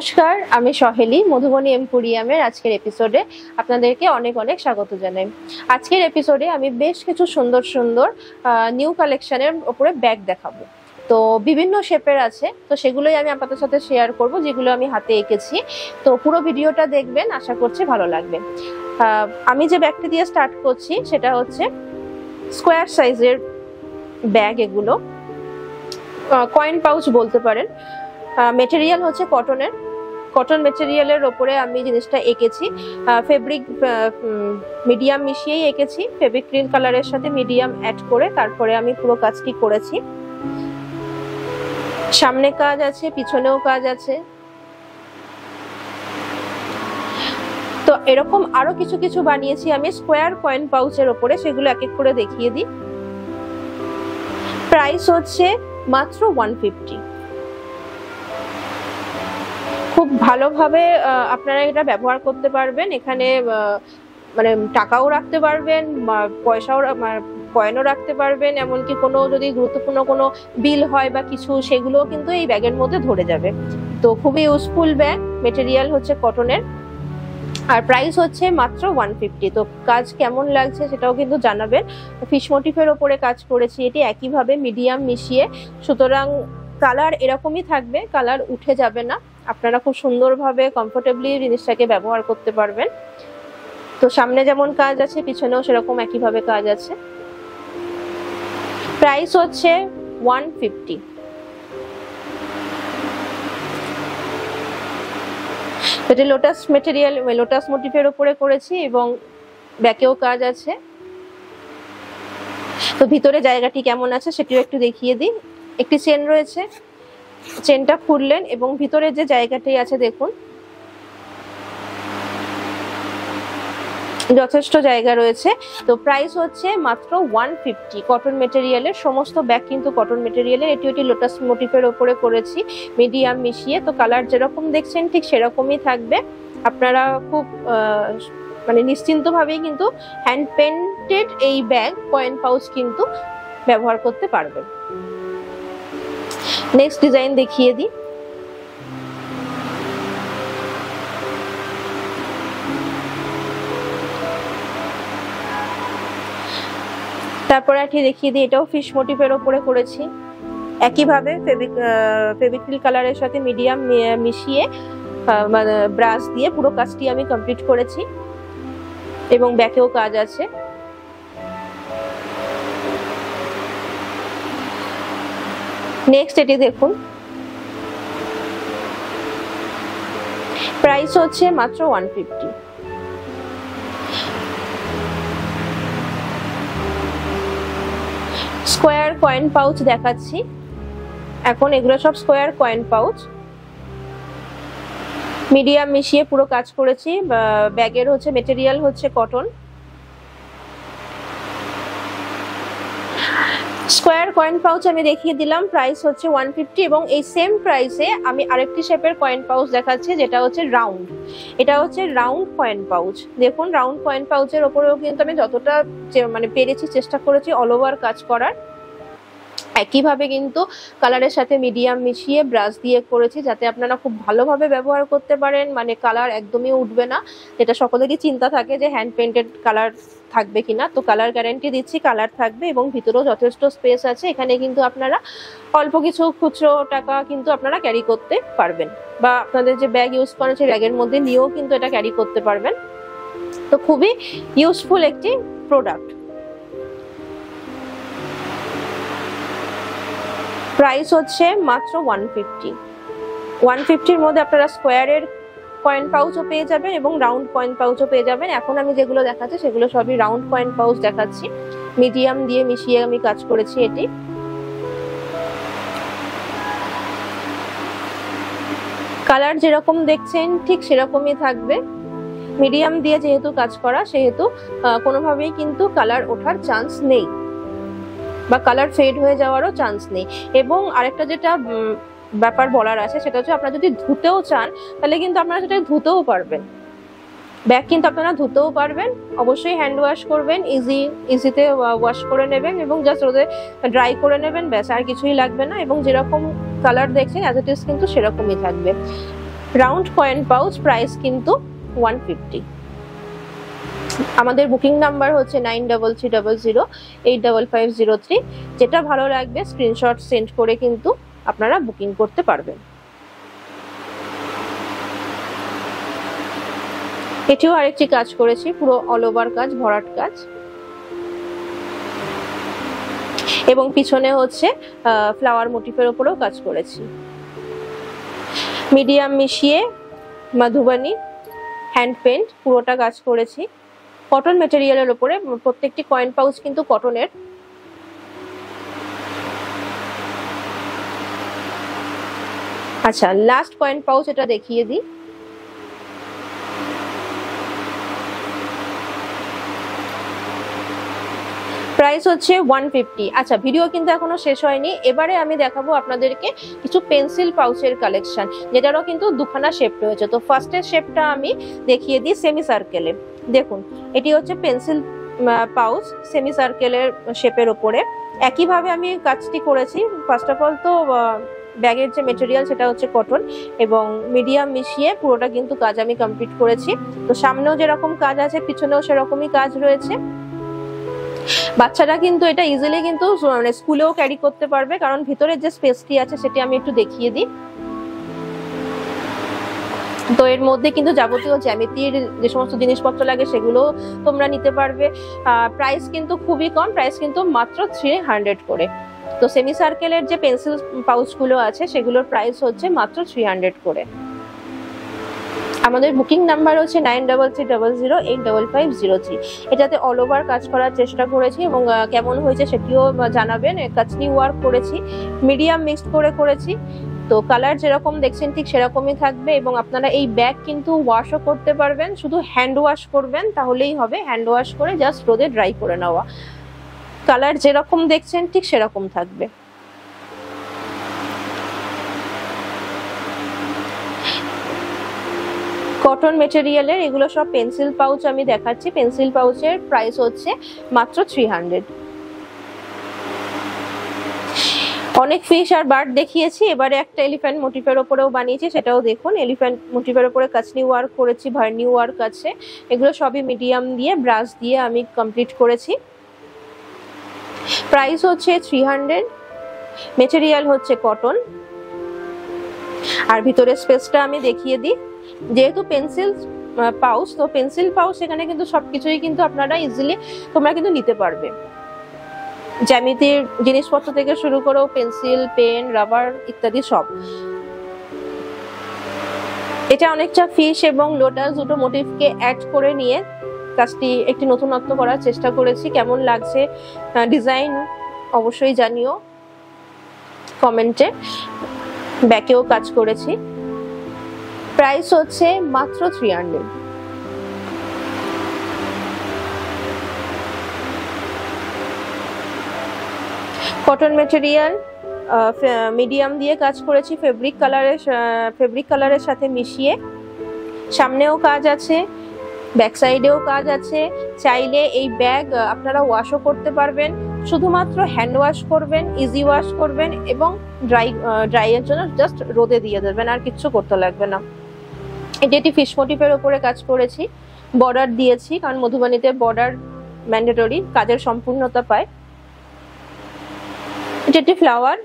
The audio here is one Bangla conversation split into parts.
নমস্কার, আমি সহেলি মধুবনী এম্পোরিয়ামের আজকের এপিসোডে আপনাদেরকে অনেক অনেক স্বাগত জানাই। আজকের এপিসোডে আমি বেশ কিছু সুন্দর সুন্দর নিউ কালেকশনের উপরে ব্যাগ দেখাবো। তো বিভিন্ন শেপের আছে, তো সেগুলোই আমি আপনাদের সাথে শেয়ার করব, যেগুলো আমি হাতে এঁকেছি। তো পুরো ভিডিওটা দেখবেন, আশা করছি ভালো লাগবে। আমি যে ব্যাগটি দিয়ে স্টার্ট করছি সেটা হচ্ছে স্কোয়ার সাইজের ব্যাগ। এগুলো কয়েন পাউচ বলতে পারেন। মেটেরিয়াল হচ্ছে কটন মেটেরিয়ালের ওপরে আমি জিনিসটা এঁকেছি। ফেব্রিক মিডিয়াম মিশিয়েই এঁকেছি, ফেব্রিক ক্রিম কালারের সাথে মিডিয়াম অ্যাড করে তারপরে আমি পুরো কাজটি করেছি। সামনে কাজ আছে, পিছনেও কাজ আছে। তো এরকম আরো কিছু কিছু বানিয়েছি আমি স্কোয়ার কয়েন পাউচের ওপরে, সেগুলো এক এক করে দেখিয়ে দিই। প্রাইস হচ্ছে মাত্র 150। খুব ভালোভাবে আপনারা এটা ব্যবহার করতে পারবেন। এখানে মানে টাকাও রাখতে পারবেন, পয়সাও কয়েনও রাখতে পারবেন, এমনকি কোনো যদি গুরুত্বপূর্ণ কোনো বিল হয় বা কিছু, সেগুলোও কিন্তু এই ব্যাগের মধ্যে ধরে যাবে। তো খুবই ইউজফুল ব্যাগ। মেটেরিয়াল হচ্ছে কটনের, আর প্রাইস হচ্ছে মাত্র 150। তো কাজ কেমন লাগছে সেটাও কিন্তু জানাবেন। ফিশ মোটিফের ওপরে কাজ করেছি এটি একইভাবে মিডিয়াম মিশিয়ে, সুতরাং কালার এরকমই থাকবে, কালার উঠে যাবে না। আপনারা খুব সুন্দরভাবে কমফোর্টেবলি জিনিসটাকে ব্যবহার করতে পারবেন। তো সামনে যেমন কাজ আছে, পিছনেও সেরকম একইভাবে কাজ আছে। প্রাইস হচ্ছে 150। এটি লোটাস মেটেরিয়াল, লোটাস মোটিফের উপরে করেছি এবং ব্যাকেও কাজ আছে। তো ভিতরে জায়গাটি কেমন আছে সেটিও একটু দেখিয়ে দিই। একটি চেন রয়েছে, চেনটা খুললেন এবং ভিতরে যে জায়গাটি আছে দেখুন, যথেষ্ট জায়গা রয়েছে। তো প্রাইস হচ্ছে মাত্র 150। কটন মেটেরিয়ালের, সমস্ত ব্যাগ কিন্তু কটন মেটেরিয়ালের। এটি লোটাস মোটিফের ওপরে করেছি মিডিয়াম মিশিয়ে। তো কালার যেরকম দেখছেন ঠিক সেরকমই থাকবে। আপনারা খুব মানে নিশ্চিন্তভাবেই কিন্তু হ্যান্ড পেন্টেড এই ব্যাগ কয়েন পাউচ কিন্তু ব্যবহার করতে পারবেন। নেক্সট ডিজাইন দেখিয়ে দিই। তারপরে এটি দেখিয়ে দিই, এটাও ফিশ মোটিফের ওপরে করেছি একইভাবে ফেব্রিক কালারের সাথে মিডিয়াম মিশিয়ে ব্রাশ দিয়ে পুরো কাজটি আমি কমপ্লিট করেছি এবং ব্যাকেও কাজ আছে। নেক্সট এটি দেখুন, প্রাইস হচ্ছে মাত্র 150। স্কোয়ার কয়েন পাউচ দেখাচ্ছি এখন। এগুলো সব স্কোয়ার কয়েন পাউচ, মিডিয়াম মিশিয়ে পুরো কাজ করেছি। ব্যাগের হচ্ছে মেটেরিয়াল হচ্ছে কটন। স্কোয়ার কয়েন পাউচ আমি দেখিয়ে দিলাম, প্রাইস হচ্ছে 150। এবং এই সেম প্রাইসে আমি আরেকটি শেপের কয়েন পাউচ দেখাচ্ছি, যেটা হচ্ছে রাউন্ড। এটা হচ্ছে রাউন্ড কয়েন পাউচ। দেখুন, রাউন্ড কয়েন পাউচের ওপরেও কিন্তু আমি যতটা মানে পেরেছি চেষ্টা করেছি অল ওভার কাজ করার। একইভাবে কিন্তু কালারের সাথে মিডিয়াম মিশিয়ে ব্রাশ দিয়ে করেছি, যাতে আপনারা খুব ভালোভাবে ব্যবহার করতে পারেন। মানে কালার একদমই উঠবে না, যেটা সকলেরই চিন্তা থাকে যে হ্যান্ড পেন্টেড কালার থাকবে কিনা। তো কালার গ্যারান্টি দিচ্ছি, কালার থাকবে এবং ভিতরেও যথেষ্ট স্পেস আছে। এখানে কিন্তু আপনারা অল্প কিছু খুচরো টাকা কিন্তু আপনারা ক্যারি করতে পারবেন, বা আপনাদের যে ব্যাগ ইউজ করেন সেই ব্যাগের মধ্যে নিয়েও কিন্তু এটা ক্যারি করতে পারবেন। তো খুবই ইউজফুল একটি প্রোডাক্ট। প্রাইস হচ্ছে মাত্র 150। 150-র মধ্যে আপনারা স্কোয়ারের কয়েন পাউচও পেয়ে যাবেন এবং রাউন্ড কয়েন পাউচও পেয়ে যাবেন। এখন আমি যেগুলো দেখাচ্ছি সেগুলো সবই রাউন্ড কয়েন পাউচ দেখাচ্ছি। মিডিয়াম দিয়ে মিশিয়ে আমি কাজ করেছি এটি। কালার যেরকম দেখছেন ঠিক সেরকমই থাকবে। মিডিয়াম দিয়ে যেহেতু কাজ করা, সেহেতু কোনোভাবেই কিন্তু কালার ওঠার চান্স নেই বা কালার ফেড হয়ে যাওয়ারও চান্স নেই। এবং আরেকটা যেটা ব্যাপার বলার আছে সেটা হচ্ছে, আপনারা যদি ধুতেও চান তাহলে কিন্তু আপনারা সেটা ধুতেও পারবেন। ব্যাগ কিন্তু আপনারা ধুতেও পারবেন। অবশ্যই হ্যান্ড ওয়াশ করবেন, ইজিতে ওয়াশ করে নেবেন এবং জাস্ট রোদে ড্রাই করে নেবেন, ব্যাস, আর কিছুই লাগবে না। এবং যেরকম কালার দেখছেন অ্যাজ ইট ইজ কিন্তু সেরকমই থাকবে। রাউন্ড কয়েন পাউচ, প্রাইস কিন্তু 150। আমাদের বুকিং নাম্বার হচ্ছে 9330085503। যেটা ভালো লাগবে স্ক্রিনশট সেন্ড করে কিন্তু আপনারা বুকিং করতে পারবেন। এটিও আরেকটি কাজ করেছি, পুরো অল ওভার কাজ, ভরাট কাজ, এবং পিছনে হচ্ছে ফ্লাওয়ার মোটিফের উপরেও কাজ করেছি। মিডিয়াম মিশিয়ে মধুবনী হ্যান্ড পেন্ট পুরোটা কাজ করেছি কটন মেটেরিয়ালের উপরে। প্রত্যেকটি কয়েন পাউচ কিন্তু কটনের। আচ্ছা, লাস্ট কয়েন পাউচ এটা দেখিয়ে দিই। প্রাইস হচ্ছে 150। আচ্ছা, ভিডিও কিন্তু এখনো শেষ হয়নি। এবারে আমি দেখাবো আপনাদেরকে কিছু পেন্সিল পাউচের কালেকশন, যেটারও কিন্তু দুখানা শেপ রয়েছে। তো ফার্স্টের শেপটা আমি দেখিয়ে দিই সেমি সার্কেলে। দেখুন, এটি হচ্ছে পেন্সিল পাউচ সেমি সার্কেলের শেপের উপরে। একইভাবে আমি কাজটি করেছি। ফার্স্ট অফ অল তো ব্যাগের যে মেটেরিয়াল সেটা হচ্ছে কটন, এবং মিডিয়াম মিশিয়ে পুরোটা কিন্তু কাজ আমি কমপ্লিট করেছি। তো সামনেও যেরকম কাজ আছে, পিছনেও সেরকমই কাজ রয়েছে। বাচ্চারা কিন্তু এটা ইজিলি কিন্তু মানে স্কুলেও ক্যারি করতে পারবে, কারণ ভিতরের যে স্পেসটি আছে সেটি আমি একটু দেখিয়ে দিই। তো এর মধ্যে কিন্তু যাবতীয় জ্যামিতির যে সমস্ত জিনিসপত্র লাগে সেগুলো তোমরা নিতে পারবে। প্রাইস কিন্তু খুবই কম, প্রাইস কিন্তু মাত্র 300 করে। তো সেমি সার্কেলের যে পেন্সিল পাউচগুলো আছে সেগুলোর প্রাইস হচ্ছে মাত্র 300 করে। আমাদের বুকিং নাম্বার হচ্ছে 9330085503। এটাতে অল ওভার কাজ করার চেষ্টা করেছি, এবং কেমন হয়েছে সেটিও জানাবেন। কাচনি ওয়ার্ক করেছি, মিডিয়াম মিক্সড করে করেছি। তো কালার যেরকম দেখছেন ঠিক সেরকমই থাকবে, এবং আপনারা এই ব্যাগ কিন্তু ওয়াশও করতে পারবেন। শুধু হ্যান্ড ওয়াশ করবেন তাহলেই হবে। হ্যান্ড ওয়াশ করে জাস্ট রোদে ড্রাই করে নেওয়া। কালার যেরকম দেখছেন ঠিক সেরকম থাকবে। কটন মেটেরিয়ালের এগুলো সব পেন্সিল পাউচ আমি দেখাচ্ছি। পেন্সিল পাউচের প্রাইস হচ্ছে মাত্র 300। অনেক ফিশ আর বার্ড দেখিয়েছি, এবারে একটা এলিফ্যান্ট মোটিফের উপরেও বানিয়েছি, সেটাও দেখুন। এলিফ্যান্ট মোটিফের উপরে কাচনি ওয়ার্ক করেছি, ভার্নি ওয়ার্ক আছে। এগুলো সবই মিডিয়াম দিয়ে ব্রাশ দিয়ে আমি কমপ্লিট করেছি। প্রাইস হচ্ছে 300। মেটেরিয়াল হচ্ছে কটন। আর ভিতরে স্পেসটা আমি দেখিয়ে দিই। যেহেতু পেন্সিল পাউচ, তো পেন্সিল পাউচ এখানে কিন্তু সবকিছুই কিন্তু আপনারা ইজিলি তোমরা কিন্তু নিতে পারবে। জ্যামিতির জিনিসপত্র থেকে শুরু করেও পেন্সিল, পেন, রাবার ইত্যাদি সব। এটা অনেকটা ফিশ এবং লোটাস দুটো মোটিভকে অ্যাড করে নিয়ে কাজটি একটি নতুনত্ব করার চেষ্টা করেছি। কেমন লাগছে ডিজাইন অবশ্যই জানিও কমেন্টে। ব্যাকেও কাজ করেছি। প্রাইস হচ্ছে মাত্র 300। কটন মেটেরিয়াল মিডিয়াম দিয়ে কাজ করেছি, ফেব্রিক কালারের সাথে মিশিয়ে। সামনেও কাজ আছে, ব্যাক সাইডেও কাজ আছে। চাইলে এই ব্যাগ আপনারা ওয়াশও করতে পারবেন। শুধুমাত্র হ্যান্ড ওয়াশ করবেন, ইজি ওয়াশ করবেন, এবং ড্রাইয়ের জন্য জাস্ট রোদে দিয়ে দেবেন, আর কিচ্ছু করতে লাগবে না। এটি ফিশ মোটিফের উপরে কাজ করেছি, বর্ডার দিয়েছি, কারণ মধুবনীতে বর্ডার ম্যান্ডেটরি, কাজের সম্পূর্ণতা পায়। এটি ফ্লাওয়ার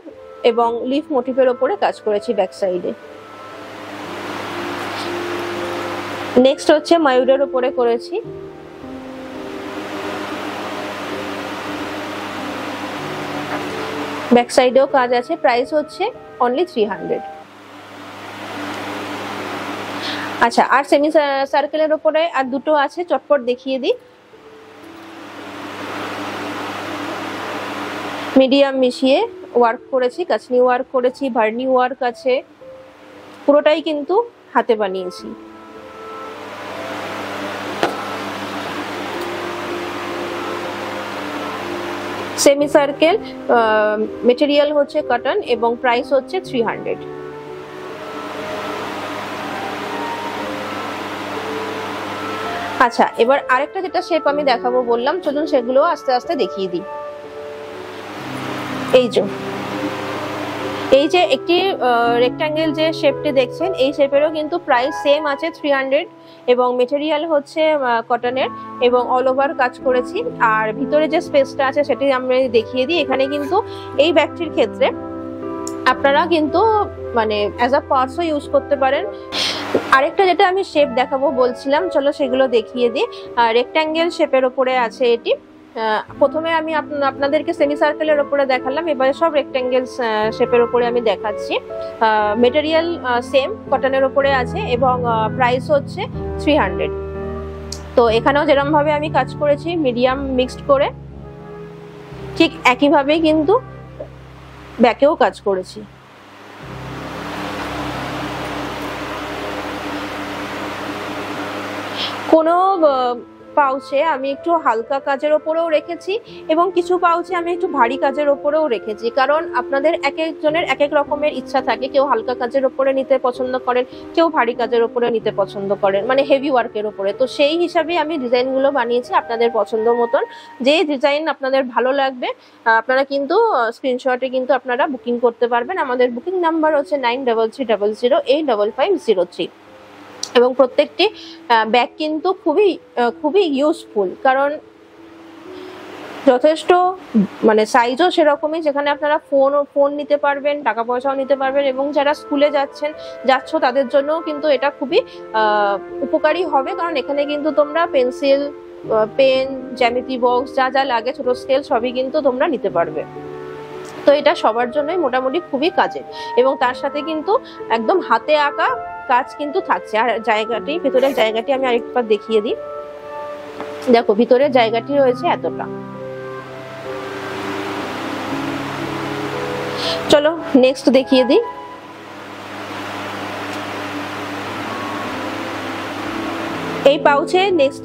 এবং লিফ মোটিফের উপরে কাজ করেছি ব্যাক সাইডে। নেক্সট হচ্ছে ময়ূরের উপরে করেছি। ব্যাক সাইডেও কাজ আছে। প্রাইস হচ্ছে অনলি 300। আচ্ছা, আর সেমি সার্কেলের উপরে আর দুটো আছে, চটপট দেখিয়ে দিই। মিডিয়াম মিশিয়ে ওয়ার্ক করেছি, কাচনি ওয়ার্ক করেছি, ভার্নি ওয়ার্ক আছে। পুরোটাই কিন্তু হাতে বানিয়েছি। সেমি সার্কেল মেটেরিয়াল হচ্ছে কটন, এবং প্রাইস হচ্ছে 300। আচ্ছা, এবার আরেকটা যেটা শেপ আমি দেখাবো বললাম, চলুন সেগুলো আস্তে আস্তে দেখিয়ে দিই। এই যে এই যে একটি রেক্ট্যাঙ্গেল যে শেপটি দেখছেন, এই শেপেরও কিন্তু প্রাইস সেম আছে 300 এবং মেটেরিয়াল হচ্ছে কটনের এবং অল ওভার কাজ করেছি। আর ভিতরে যে স্পেসটা আছে সেটি আমরা দেখিয়ে দিই। এখানে কিন্তু এই ব্যাগটির ক্ষেত্রে আপনারা কিন্তু মানে অ্যাজ আ পার্সও ইউজ করতে পারেন। আরেকটা যেটা আমি শেপ দেখাবো বলছিলাম, চলো সেগুলো দেখিয়ে দিই। রেক্ট্যাঙ্গেল শেপের ওপরে আছে এটি। প্রথমে আমি আপনাদেরকে সেমি সার্কেলের ওপরে দেখালাম, এবারে সব রেক্ট্যাঙ্গেল শেপের ওপরে আমি দেখাচ্ছি। মেটেরিয়াল সেম কটনের ওপরে আছে এবং প্রাইস হচ্ছে 300। তো এখানেও যেরকম ভাবে আমি কাজ করেছি মিডিয়াম মিক্সড করে, ঠিক একইভাবেই কিন্তু ব্যাকেও কাজ করেছি। কোনো পাউচে আমি একটু হালকা কাজের ওপরেও রেখেছি এবং কিছু পাউচে আমি একটু ভারী কাজের ওপরেও রেখেছি, কারণ আপনাদের এক একজনের এক এক রকমের ইচ্ছা থাকে। কেউ হালকা কাজের ওপরে নিতে পছন্দ করেন, কেউ ভারী কাজের ওপরে নিতে পছন্দ করেন, মানে হেভি ওয়ার্কের ওপরে। তো সেই হিসাবে আমি ডিজাইনগুলো বানিয়েছি আপনাদের পছন্দ মতন। যে ডিজাইন আপনাদের ভালো লাগবে আপনারা কিন্তু স্ক্রিনশটে কিন্তু আপনারা বুকিং করতে পারবেন। আমাদের বুকিং নাম্বার হচ্ছে 9300085503 এবং প্রত্যেকটি ব্যাগ কিন্তু খুবই ইউজফুল, কারণ যথেষ্ট মানে সাইজও সেরকমই, যেখানে আপনারা ফোন নিতে পারবেন, টাকা পয়সাও নিতে পারবেন এবং যারা স্কুলে যাচ্ছ তাদের জন্যও কিন্তু এটা খুবই উপকারী হবে, কারণ এখানে কিন্তু তোমরা পেন্সিল, পেন, জ্যামিতি বক্স যা যা লাগে, ছোট স্কেল সবই কিন্তু তোমরা নিতে পারবে। তো এটা সবার জন্যই মোটামুটি খুবই কাজের এবং তার সাথে কিন্তু একদম হাতে আঁকা কাজ কিন্তু থাকছে। আর জায়গাটি, ভিতরের জায়গাটি আমি আরেকবার দেখিয়ে দিই। দেখো ভিতরের জায়গাটি রয়েছে এতটা। চলো নেক্সট দেখিয়ে দিই। এই পাউচে নেক্সট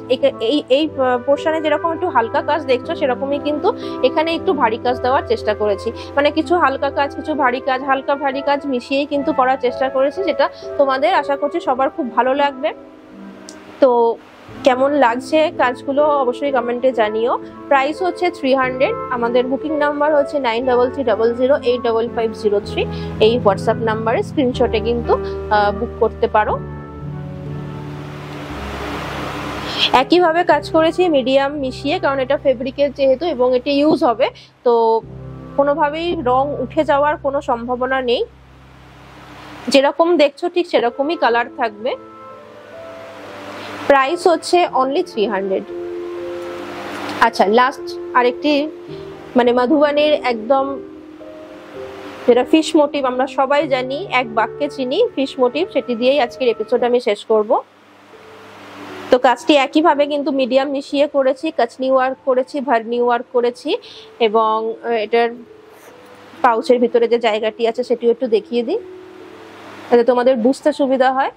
এই পোর্শনে যেরকম একটু হালকা কাজ দেখছো সেরকমই কিন্তু এখানে একটু ভারী কাজ দেওয়ার চেষ্টা করেছি, মানে কিছু হালকা কাজ কিছু ভারী কাজ, হালকা ভারী কাজ মিশিয়েই কিন্তু করার চেষ্টা করেছি, যেটা তোমাদের আশা করছি সবার খুব ভালো লাগবে। তো কেমন লাগছে কাজগুলো অবশ্যই কমেন্টে জানিও। প্রাইস হচ্ছে 300। আমাদের বুকিং নাম্বার হচ্ছে 9300085503। এই হোয়াটসঅ্যাপ নাম্বারে স্ক্রিনশটে কিন্তু বুক করতে পারো। একইভাবে কাজ করেছি মিডিয়াম মিশিয়ে, কারণ এটা ফেব্রিকের যেহেতু এবং এটি ইউজ হবে, তো কোনোভাবেই রং উঠে যাওয়ার কোনো সম্ভাবনা নেই। যেরকম দেখছো ঠিক সেরকমই কালার থাকবে। প্রাইস হচ্ছে অনলি 300। আচ্ছা, লাস্ট আরেকটি মানে মধুবনের একদম যেটা ফিশ মোটিভ আমরা সবাই জানি, এক বাক্যে চিনি ফিশ মোটিভ, সেটি দিয়েই আজকের এপিসোড আমি শেষ করব। তো কাজটি একইভাবে কিন্তু মিডিয়াম মিশিয়ে করেছি, কাচনি ওয়ার্ক করেছি, ভার্নি ওয়ার্ক করেছি এবং এটার পাউচের ভিতরে যে জায়গাটি আছে সেটিও একটু দেখিয়ে দিই যাতে তোমাদের বুঝতে সুবিধা হয়।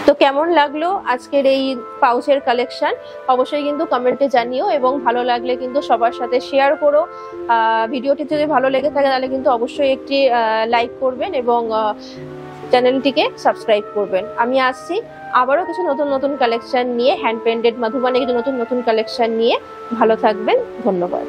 তো কেমন লাগলো আজকের এই পাউচের কালেকশন অবশ্যই কিন্তু কমেন্টে জানিও এবং ভালো লাগলে কিন্তু সবার সাথে শেয়ার করো। ভিডিওটি যদি ভালো লেগে থাকে তাহলে কিন্তু অবশ্যই একটি লাইক করবেন এবং চ্যানেলটিকে সাবস্ক্রাইব করবেন। আমি আসছি আবারও কিছু নতুন নতুন কালেকশন নিয়ে, হ্যান্ড পেন্টেড মধুবনে কিছু নতুন নতুন কালেকশন নিয়ে। ভালো থাকবেন, ধন্যবাদ।